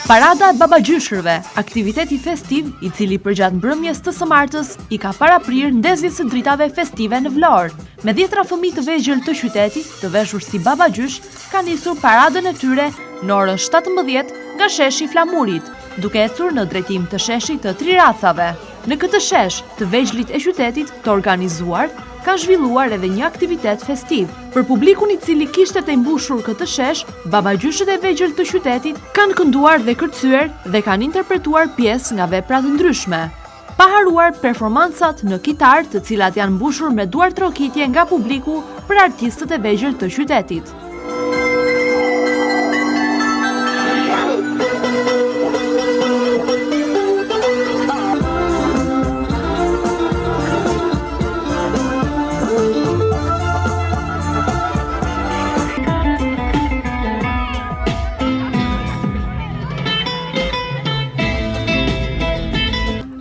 Parada e babagjyshërve, aktiviteti festiv i cili përgjatë mbrëmjes të së martës i ka paraprirë ndezjes së dritave festive në Vlorë. Me 10 fëmijë të vegjël të qytetit, të veshur si babagjysh, ka nisur paradën e tyre në orën 17 nga sheshi Flamurit, duke ecur në drejtim të sheshit të Triracave. Në këtë shesh, të vegjlit e qytetit të organizuar, kanë zhvilluar edhe një aktivitet festiv. Për publikun i cili kishte të mbushur këtë shesh, babagjyshët e vegjël të qytetit kanë kënduar dhe kërcyer dhe kanë interpretuar pjesë nga vepra të ndryshme. Pa haruar performancat në kitar, të cilat janë mbushur me duar trokitje nga publiku për artistët e vegjël të qytetit.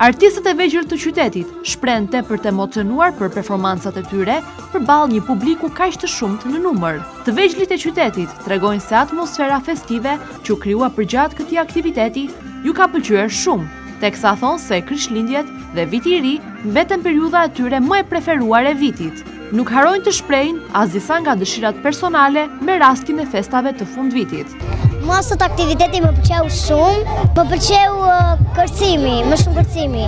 Artistët e vegjël të qytetit shprehen tepër të emocionuar për performancat e tyre përballë një publiku kaq të shumtë në numër. Të vegjlit e qytetit tregojnë se atmosfera festive që u krijua përgjatë këtij aktiviteti ju ka pëlqyer shumë, teksa thonë se Krishtlindjet dhe Viti i Ri mbeten periudha e tyre më e preferuar e vitit. Nuk harojnë të shprehin as disa nga dëshirat personale me rastin e festave të fundvitit. Mua sot aktiviteti më pëlqeu shumë, më pëlqeu kërcimi, më shumë kërcimi.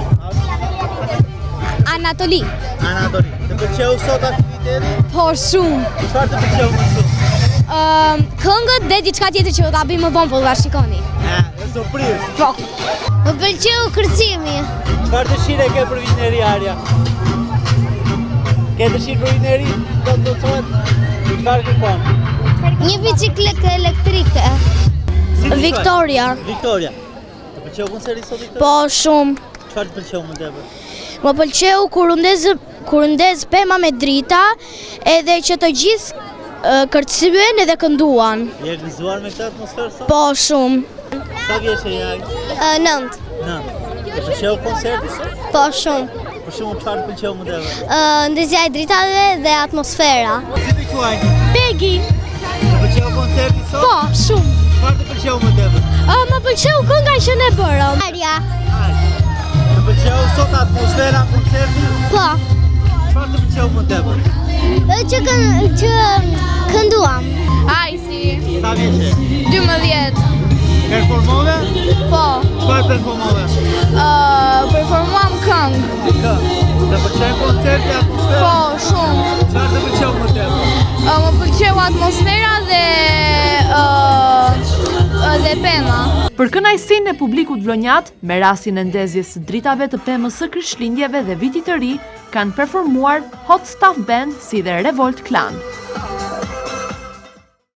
Anatoli. Anatoli, të pëlqeu sot aktiviteti? Po shumë. Çfarë të pëlqeu më shumë? Këngët dhe diçka tjetër që do ta bëj më vonë, po do ta shikoni. Është surprizë. Po. Më pëlqeu kërcimi. Çfarë dëshire ke për vitin e ri, Arja? Ke dëshirë për vitin e ri? Do të thuhet çfarë kërkon? Një bicikletë elektrike. Victoria. Victoria. Të pëlqeu koncerti sot Victoria? Po shumë. Çfarë të pëlqeu më tepër? Më pëlqeu kur ndez pema me drita, edhe që të gjithë kërcyen edhe kënduan. Je gëzuar me këtë atmosferë sot? Po shumë. Sa vjeç je Jaj? 9. 9. Të pëlqeu koncerti sot? Po shumë. Për shembull, çfarë të pëlqeu më tepër? Ndezja e dritave dhe atmosfera. Si të quajnë? Pegi. Të pëlqeu koncerti sot? Po, shumë. Çfarë të pëlqeu më tepër? Më pëlqeu kënga që ne bërëm. Arja. Të pëlqeu sot atmosfera në koncertin? Po. Çfarë të pëlqeu më tepër? Që kënduam. Ajsi. Sa vjeç je? 12. Performove? Po. Çfarë performove? Performuam këngë. Të pëlqeu koncerti, atmosfera? Po, shumë. Çfarë të pëlqeu më tepër? Më pëlqeu atmosfera dhe pema. Për kënaqësinë e publikut vlonjat, me rastin e ndezjes së dritave të pemës së Krishtlindjeve dhe Vitit të Ri, kanë performuar Hot Stuff Band si dhe Revolt Clan.